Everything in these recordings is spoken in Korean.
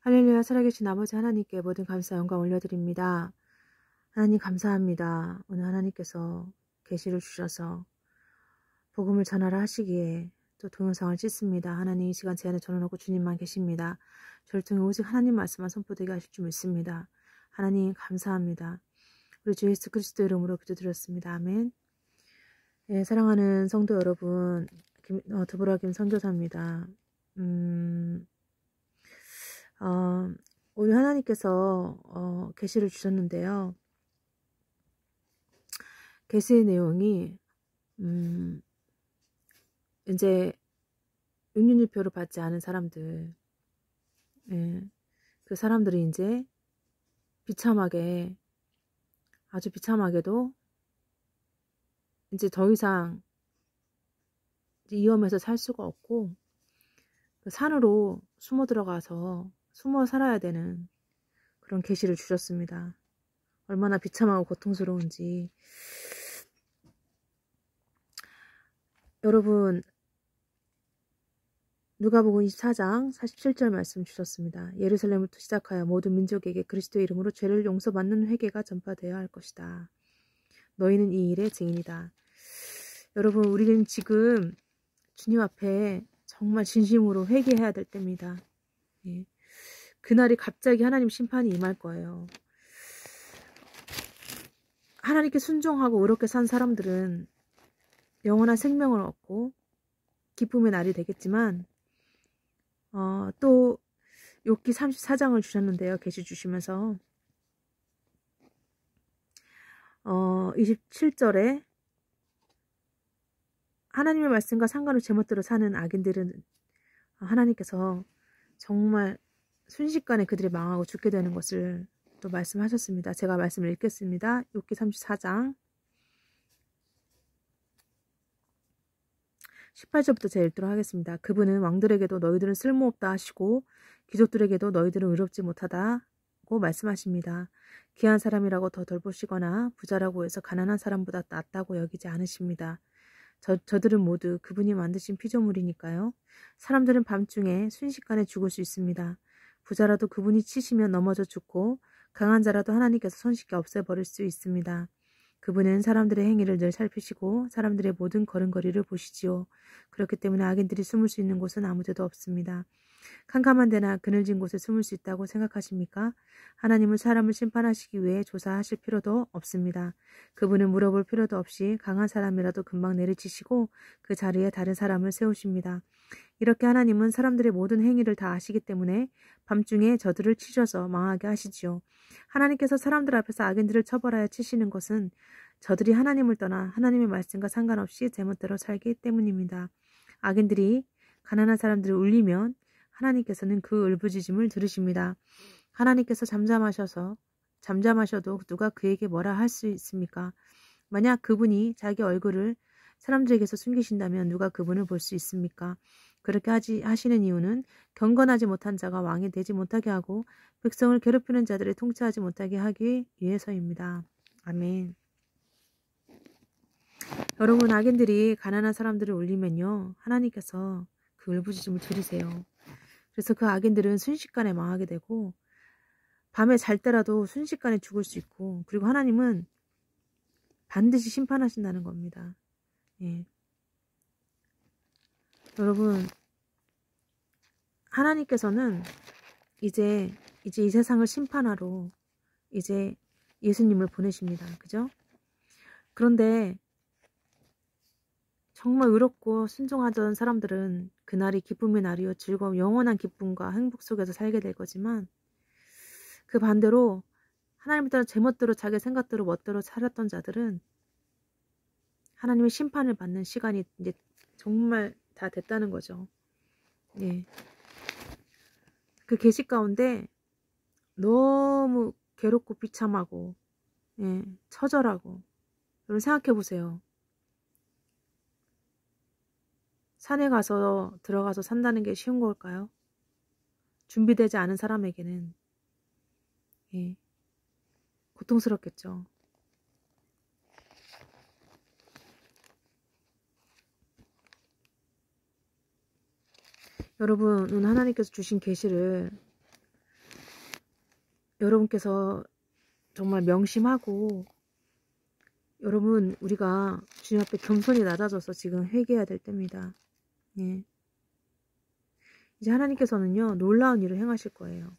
할렐루야. 살아계신 아버지 하나님께 모든 감사 영광 올려드립니다. 하나님 감사합니다. 오늘 하나님께서 계시를 주셔서 복음을 전하라 하시기에 또 동영상을 찍습니다. 하나님 이 시간 제 안에 전원하고 주님만 계십니다. 저를 통해 오직 하나님 말씀만 선포되게 하실 줄 믿습니다. 하나님 감사합니다. 우리 주 예수 그리스도 이름으로 기도드렸습니다. 아멘. 예, 사랑하는 성도 여러분, 드보라 김 선교사입니다. 오늘 하나님께서 계시를 주셨는데요. 계시의 내용이 이제 666표를 받지 않은 사람들, 예, 그 사람들이 이제 비참하게, 아주 비참하게도 이제 더 이상 이 위험에서 살 수가 없고 그 산으로 숨어 들어가서 숨어 살아야 되는 그런 계시를 주셨습니다. 얼마나 비참하고 고통스러운지. 여러분, 누가복음 24장 47절 말씀 주셨습니다. 예루살렘부터 시작하여 모든 민족에게 그리스도의 이름으로 죄를 용서받는 회개가 전파되어야 할 것이다. 너희는 이 일의 증인이다. 여러분, 우리는 지금 주님 앞에 정말 진심으로 회개해야 될 때입니다. 예. 그날이 갑자기 하나님 심판이 임할 거예요. 하나님께 순종하고 의롭게 산 사람들은 영원한 생명을 얻고 기쁨의 날이 되겠지만 또 욥기 34장을 주셨는데요. 계시 주시면서 27절에 하나님의 말씀과 상관없이 제멋대로 사는 악인들은 하나님께서 정말 순식간에 그들이 망하고 죽게 되는 것을 또 말씀하셨습니다. 제가 말씀을 읽겠습니다. 욥기 34장 18절부터 제가 읽도록 하겠습니다. 그분은 왕들에게도 너희들은 쓸모없다 하시고 귀족들에게도 너희들은 의롭지 못하다고 말씀하십니다. 귀한 사람이라고 더 덜 보시거나 부자라고 해서 가난한 사람보다 낫다고 여기지 않으십니다. 저들은 모두 그분이 만드신 피조물이니까요. 사람들은 밤중에 순식간에 죽을 수 있습니다. 부자라도 그분이 치시면 넘어져 죽고 강한 자라도 하나님께서 손쉽게 없애버릴 수 있습니다. 그분은 사람들의 행위를 늘 살피시고 사람들의 모든 걸음걸이를 보시지요. 그렇기 때문에 악인들이 숨을 수 있는 곳은 아무데도 없습니다. 캄캄한 데나 그늘진 곳에 숨을 수 있다고 생각하십니까? 하나님은 사람을 심판하시기 위해 조사하실 필요도 없습니다. 그분은 물어볼 필요도 없이 강한 사람이라도 금방 내리치시고 그 자리에 다른 사람을 세우십니다. 이렇게 하나님은 사람들의 모든 행위를 다 아시기 때문에 밤중에 저들을 치셔서 망하게 하시지요. 하나님께서 사람들 앞에서 악인들을 처벌하여 치시는 것은 저들이 하나님을 떠나 하나님의 말씀과 상관없이 제멋대로 살기 때문입니다. 악인들이 가난한 사람들을 울리면 하나님께서는 그 울부짖음을 들으십니다. 하나님께서 잠잠하셔도 누가 그에게 뭐라 할 수 있습니까? 만약 그분이 자기 얼굴을 사람들에게서 숨기신다면 누가 그분을 볼 수 있습니까? 그렇게 하시는 이유는 경건하지 못한 자가 왕이 되지 못하게 하고 백성을 괴롭히는 자들을 통치하지 못하게 하기 위해서입니다. 아멘. 여러분, 악인들이 가난한 사람들을 울리면요, 하나님께서 그 울부짖음을 들으세요. 그래서 그 악인들은 순식간에 망하게 되고 밤에 잘 때라도 순식간에 죽을 수 있고, 그리고 하나님은 반드시 심판하신다는 겁니다. 예. 여러분, 하나님께서는 이제 이 세상을 심판하러 이제 예수님을 보내십니다. 그죠? 그런데 정말 의롭고 순종하던 사람들은 그날이 기쁨의 날이요 즐거움, 영원한 기쁨과 행복 속에서 살게 될 거지만, 그 반대로 하나님을 따라 제멋대로 자기 생각대로 멋대로 살았던 자들은 하나님의 심판을 받는 시간이 이제 정말 다 됐다는 거죠. 예. 그 계시 가운데 너무 괴롭고 비참하고, 예, 처절하고. 여러분 생각해 보세요. 산에 가서 들어가서 산다는 게 쉬운 걸까요? 준비되지 않은 사람에게는, 예, 고통스럽겠죠. 여러분, 오늘 하나님께서 주신 계시를 여러분께서 정말 명심하고, 여러분 우리가 주님 앞에 겸손히 낮아져서 지금 회개해야 될 때입니다. 예. 이제 하나님께서는요 놀라운 일을 행하실 거예요.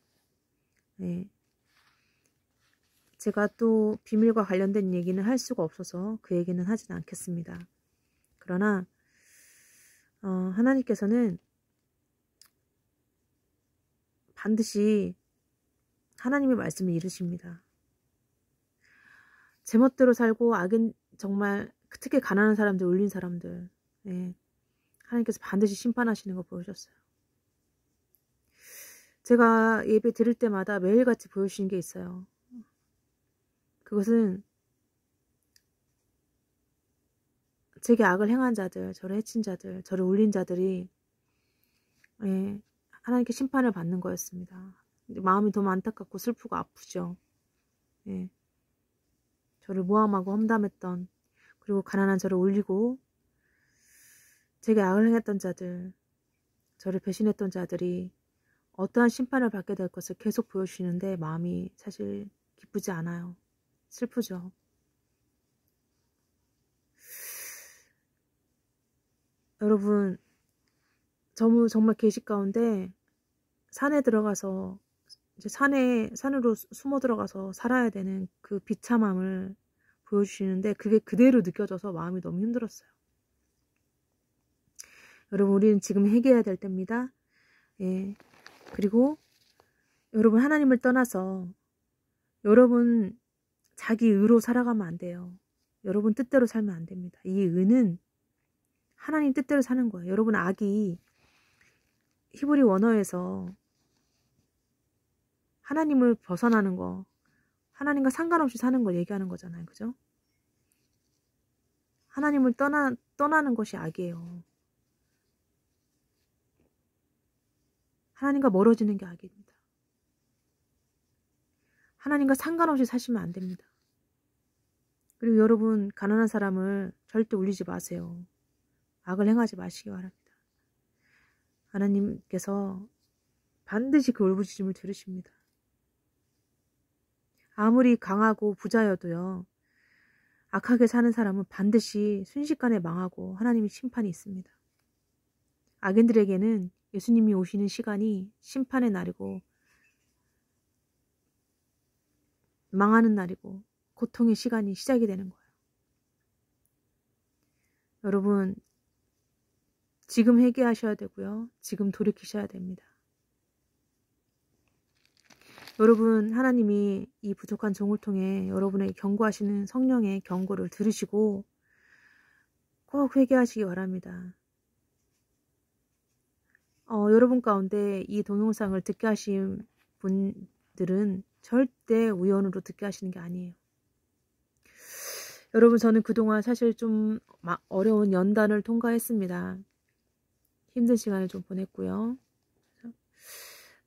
예. 제가 또 비밀과 관련된 얘기는 할 수가 없어서 그 얘기는 하진 않겠습니다. 그러나 하나님께서는 반드시 하나님의 말씀을 이루십니다. 제멋대로 살고 악인, 정말 특히 가난한 사람들, 울린 사람들, 예. 하나님께서 반드시 심판하시는 거 보여주셨어요. 제가 예배 드릴 때마다 매일같이 보여주시는 게 있어요. 그것은 제게 악을 행한 자들, 저를 해친 자들, 저를 울린 자들이 예, 하나님께 심판을 받는 거였습니다. 마음이 너무 안타깝고 슬프고 아프죠. 예. 저를 모함하고 험담했던, 그리고 가난한 저를 울리고 제게 악을 행했던 자들, 저를 배신했던 자들이 어떠한 심판을 받게 될 것을 계속 보여주시는데 마음이 사실 기쁘지 않아요. 슬프죠. 여러분, 정말 계시 가운데 산에 들어가서 이제 산으로 숨어 들어가서 살아야 되는 그 비참함을 보여주시는데 그게 그대로 느껴져서 마음이 너무 힘들었어요. 여러분, 우리는 지금 회개해야 될 때입니다. 예. 그리고 여러분, 하나님을 떠나서 여러분 자기 의로 살아가면 안 돼요. 여러분 뜻대로 살면 안 됩니다. 이 의는 하나님 뜻대로 사는 거예요. 여러분, 악이 히브리 원어에서 하나님을 벗어나는 거, 하나님과 상관없이 사는 걸 얘기하는 거잖아요. 그죠? 하나님을 떠나는 것이 악이에요. 하나님과 멀어지는 게 악입니다. 하나님과 상관없이 사시면 안 됩니다. 그리고 여러분, 가난한 사람을 절대 울리지 마세요. 악을 행하지 마시기 바랍니다. 하나님께서 반드시 그 울부짖음을 들으십니다. 아무리 강하고 부자여도요, 악하게 사는 사람은 반드시 순식간에 망하고 하나님의 심판이 있습니다. 악인들에게는 예수님이 오시는 시간이 심판의 날이고 망하는 날이고 고통의 시간이 시작이 되는 거예요. 여러분, 지금 회개하셔야 되고요. 지금 돌이키셔야 됩니다. 여러분, 하나님이 이 부족한 종을 통해 여러분에게 경고하시는 성령의 경고를 들으시고 꼭 회개하시기 바랍니다. 여러분 가운데 이 동영상을 듣게 하신 분들은 절대 우연으로 듣게 하시는 게 아니에요. 여러분, 저는 그동안 사실 좀 어려운 연단을 통과했습니다. 힘든 시간을 좀 보냈고요.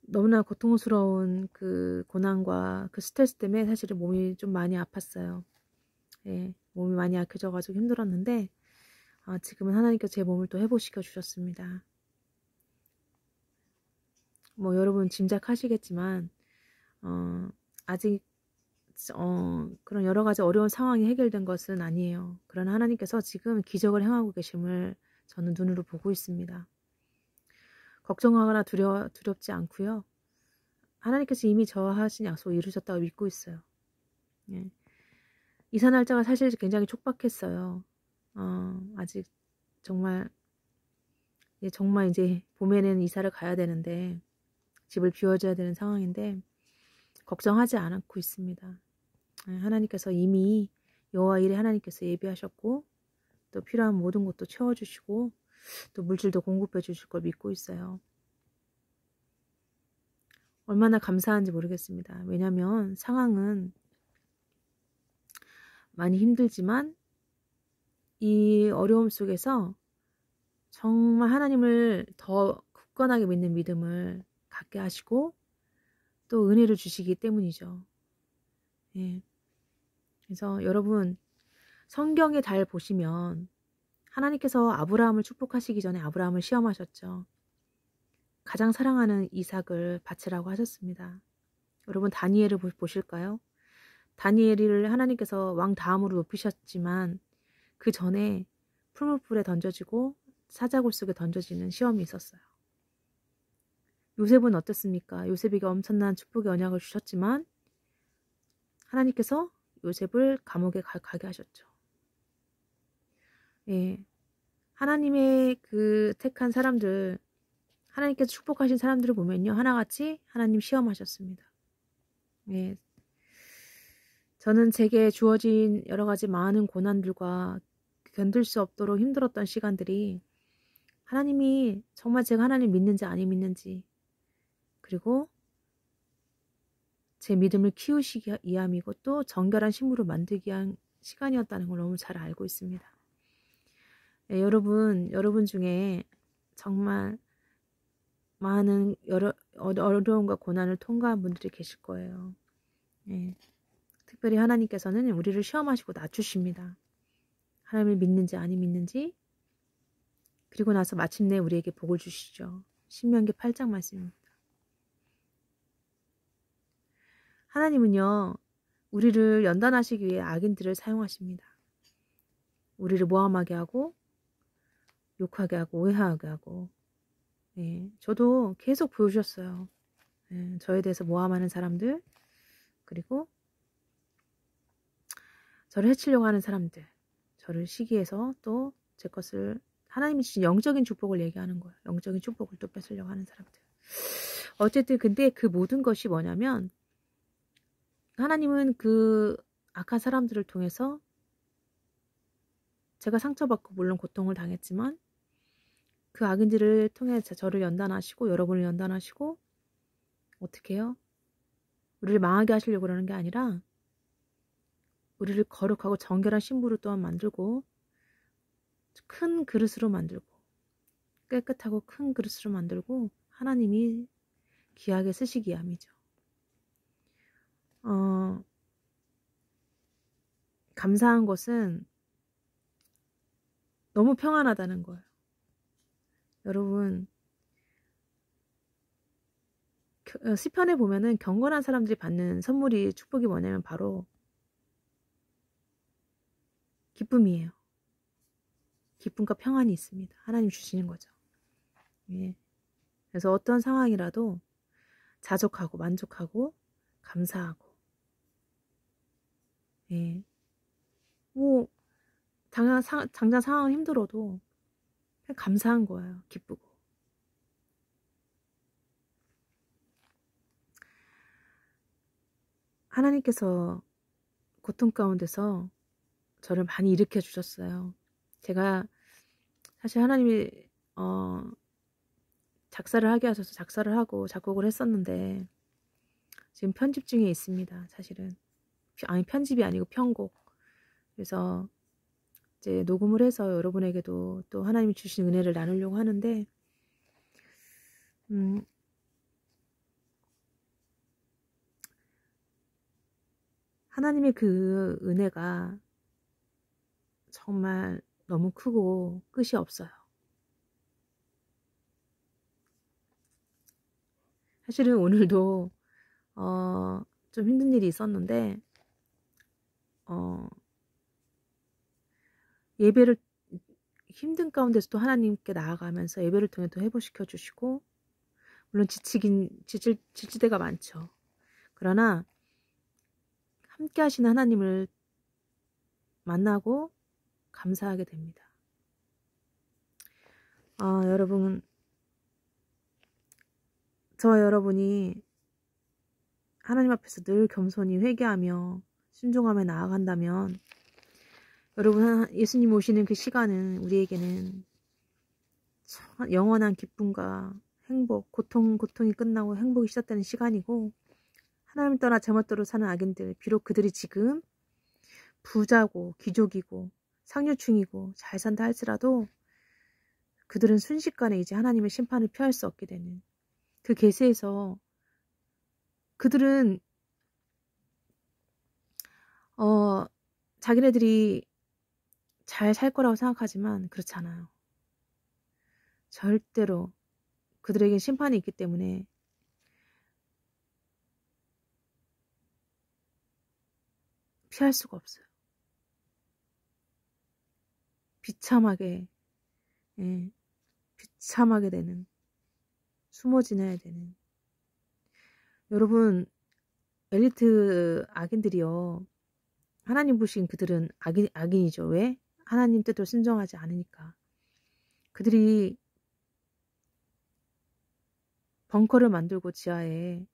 너무나 고통스러운 그 고난과 그 스트레스 때문에 사실은 몸이 좀 많이 아팠어요. 예, 몸이 많이 약해져가지고 힘들었는데 지금은 하나님께서 제 몸을 또 회복시켜 주셨습니다. 뭐 여러분 짐작하시겠지만 아직 그런 여러 가지 어려운 상황이 해결된 것은 아니에요. 그러나 하나님께서 지금 기적을 행하고 계심을 저는 눈으로 보고 있습니다. 걱정하거나 두렵지 않고요. 하나님께서 이미 저와 하신 약속을 이루셨다고 믿고 있어요. 예. 이사 날짜가 사실 굉장히 촉박했어요. 아직 정말 이제 봄에는 이사를 가야 되는데 집을 비워줘야 되는 상황인데 걱정하지 않고 있습니다. 하나님께서 이미 여호와 일에 하나님께서 예비하셨고 또 필요한 모든 것도 채워주시고 또 물질도 공급해 주실 걸 믿고 있어요. 얼마나 감사한지 모르겠습니다. 왜냐하면 상황은 많이 힘들지만 이 어려움 속에서 정말 하나님을 더 굳건하게 믿는 믿음을 갖게 하시고 또 은혜를 주시기 때문이죠. 예. 그래서 여러분, 성경에 잘 보시면 하나님께서 아브라함을 축복하시기 전에 아브라함을 시험하셨죠. 가장 사랑하는 이삭을 바치라고 하셨습니다. 여러분 다니엘을 보실까요? 다니엘을 하나님께서 왕 다음으로 높이셨지만 그 전에 풀무불에 던져지고 사자굴 속에 던져지는 시험이 있었어요. 요셉은 어떻습니까? 요셉에게 엄청난 축복의 언약을 주셨지만 하나님께서 요셉을 감옥에 가게 하셨죠. 예, 하나님의 그 택한 사람들, 하나님께서 축복하신 사람들을 보면요, 하나같이 하나님 시험하셨습니다. 예, 저는 제게 주어진 여러 가지 많은 고난들과 견딜 수 없도록 힘들었던 시간들이 하나님이 정말 제가 하나님 믿는지 안 믿는지, 그리고 제 믿음을 키우시기 위함이고 또 정결한 신부로 만들기 위한 시간이었다는 걸 너무 잘 알고 있습니다. 예, 여러분 중에 정말 많은 어려움과 고난을 통과한 분들이 계실 거예요. 예, 특별히 하나님께서는 우리를 시험하시고 낮추십니다. 하나님을 믿는지 안 믿는지, 그리고 나서 마침내 우리에게 복을 주시죠. 신명기 8장 말씀입니다. 하나님은요, 우리를 연단하시기 위해 악인들을 사용하십니다. 우리를 모함하게 하고 욕하게 하고 오해하게 하고, 예, 저도 계속 보여주셨어요. 예, 저에 대해서 모함하는 사람들, 그리고 저를 해치려고 하는 사람들, 저를 시기해서 또 제 것을, 하나님이 주신 영적인 축복을 얘기하는 거예요. 영적인 축복을 또 뺏으려고 하는 사람들. 어쨌든 근데 그 모든 것이 뭐냐면 하나님은 그 악한 사람들을 통해서 제가 상처받고 물론 고통을 당했지만 그 악인들을 통해 저를 연단하시고 여러분을 연단하시고 어떻게 해요? 우리를 망하게 하시려고 그러는 게 아니라 우리를 거룩하고 정결한 신부로 또한 만들고 큰 그릇으로 만들고 깨끗하고 큰 그릇으로 만들고 하나님이 귀하게 쓰시기 위함이죠. 감사한 것은 너무 평안하다는 거예요. 여러분, 시편에 보면은 경건한 사람들이 받는 선물이 축복이 뭐냐면 바로 기쁨이에요. 기쁨과 평안이 있습니다. 하나님 주시는 거죠. 예. 그래서 어떤 상황이라도 자족하고 만족하고 감사하고, 예. 뭐 당장 상황은 힘들어도 그냥 감사한 거예요. 기쁘고. 하나님께서 고통 가운데서 저를 많이 일으켜 주셨어요. 제가 사실 하나님이 작사를 하게 하셔서 작사를 하고 작곡을 했었는데 지금 편집 중에 있습니다. 사실은 아니 편집이 아니고 편곡. 그래서 이제 녹음을 해서 여러분에게도 또 하나님이 주신 은혜를 나누려고 하는데 하나님의 그 은혜가 정말 너무 크고 끝이 없어요. 사실은 오늘도 좀 힘든 일이 있었는데 예배를 힘든 가운데서도 하나님께 나아가면서 예배를 통해 또 회복시켜 주시고 물론 지칠 때가 많죠. 그러나 함께 하시는 하나님을 만나고 감사하게 됩니다. 여러분, 저와 여러분이 하나님 앞에서 늘 겸손히 회개하며 순종하며 나아간다면 여러분 예수님 오시는 그 시간은 우리에게는 영원한 기쁨과 행복, 고통이 끝나고 행복이 시작되는 시간이고 하나님을 떠나 제멋대로 사는 악인들, 비록 그들이 지금 부자고 귀족이고 상류층이고 잘 산다 할지라도 그들은 순식간에 이제 하나님의 심판을 피할 수 없게 되는 그 계세에서 그들은 자기네들이 잘 살 거라고 생각하지만 그렇지 않아요. 절대로 그들에게 심판이 있기 때문에 피할 수가 없어요. 비참하게, 예, 비참하게 되는, 숨어 지내야 되는. 여러분, 엘리트 악인들이요. 하나님 보신 그들은 악인이죠. 왜? 하나님 뜻대로 순종하지 않으니까. 그들이 벙커를 만들고 지하에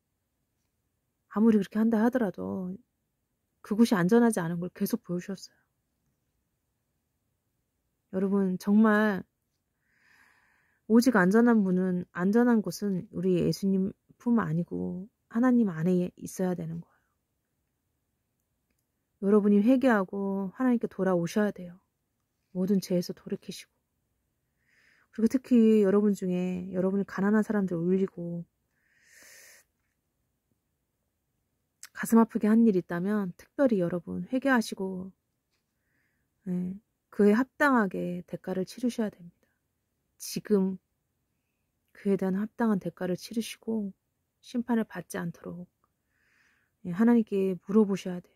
아무리 그렇게 한다 하더라도 그곳이 안전하지 않은 걸 계속 보여주셨어요. 여러분, 정말 오직 안전한 곳은 우리 예수님 품 아니고 하나님 안에 있어야 되는 거예요. 여러분이 회개하고 하나님께 돌아오셔야 돼요. 모든 죄에서 돌이키시고. 그리고 특히 여러분 중에 여러분이 가난한 사람들 울리고 가슴 아프게 한 일이 있다면 특별히 여러분 회개하시고 그에 합당하게 대가를 치르셔야 됩니다. 지금 그에 대한 합당한 대가를 치르시고 심판을 받지 않도록 하나님께 물어보셔야 돼요.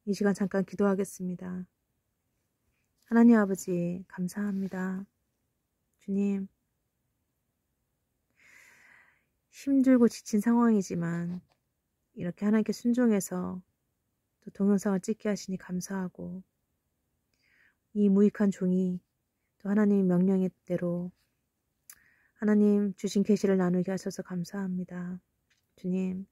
이 시간 잠깐 기도하겠습니다. 하나님 아버지 감사합니다. 주님, 힘들고 지친 상황이지만 이렇게 하나님께 순종해서 또 동영상을 찍게 하시니 감사하고 이 무익한 종이 또 하나님의 명령의 대로 하나님 주신 계시를 나누게 하셔서 감사합니다. 주님,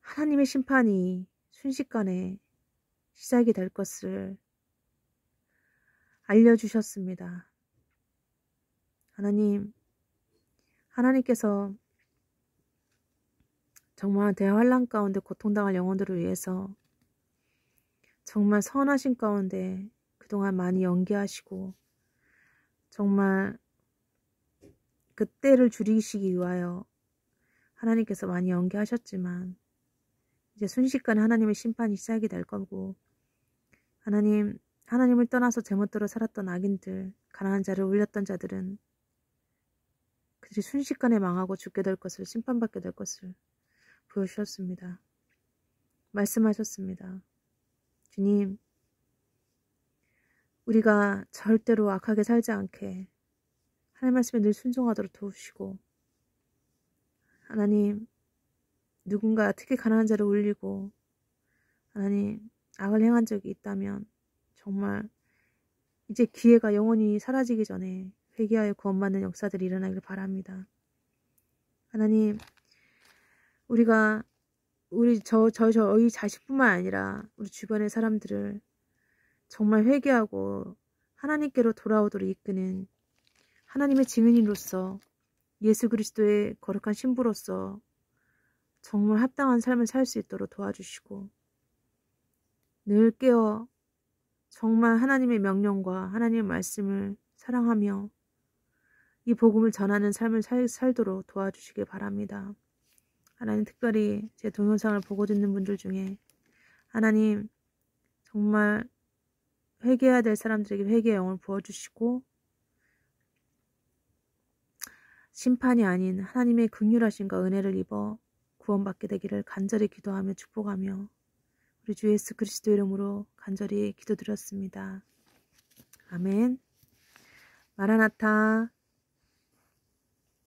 하나님의 심판이 순식간에 시작이 될 것을 알려주셨습니다. 하나님께서 정말 대환란 가운데 고통당할 영혼들을 위해서 정말 선하신 가운데 그동안 많이 연기하시고 정말 그 때를 줄이시기 위하여 하나님께서 많이 연기하셨지만 이제 순식간에 하나님의 심판이 시작이 될 거고 하나님을 떠나서 제멋대로 살았던 악인들, 가난한 자를 울렸던 자들은 그들이 순식간에 망하고 죽게 될 것을, 심판받게 될 것을 보여주셨습니다. 말씀하셨습니다. 주님, 우리가 절대로 악하게 살지 않게 하나님 말씀에 늘 순종하도록 도우시고 하나님, 누군가 특히 가난한 자를 울리고 하나님, 악을 행한 적이 있다면 정말 이제 기회가 영원히 사라지기 전에 회개하여 구원받는 역사들이 일어나길 바랍니다. 하나님, 저희 자식뿐만 아니라 우리 주변의 사람들을 정말 회개하고 하나님께로 돌아오도록 이끄는 하나님의 증인으로서 예수 그리스도의 거룩한 신부로서 정말 합당한 삶을 살 수 있도록 도와주시고 늘 깨어 정말 하나님의 명령과 하나님의 말씀을 사랑하며 이 복음을 전하는 삶을 살도록 도와주시길 바랍니다. 하나님, 특별히 제 동영상을 보고 듣는 분들 중에 하나님 정말 회개해야 될 사람들에게 회개의 영을 부어주시고 심판이 아닌 하나님의 긍휼하심과 은혜를 입어 구원받게 되기를 간절히 기도하며 축복하며 우리 주 예수 그리스도 이름으로 간절히 기도드렸습니다. 아멘. 마라나타.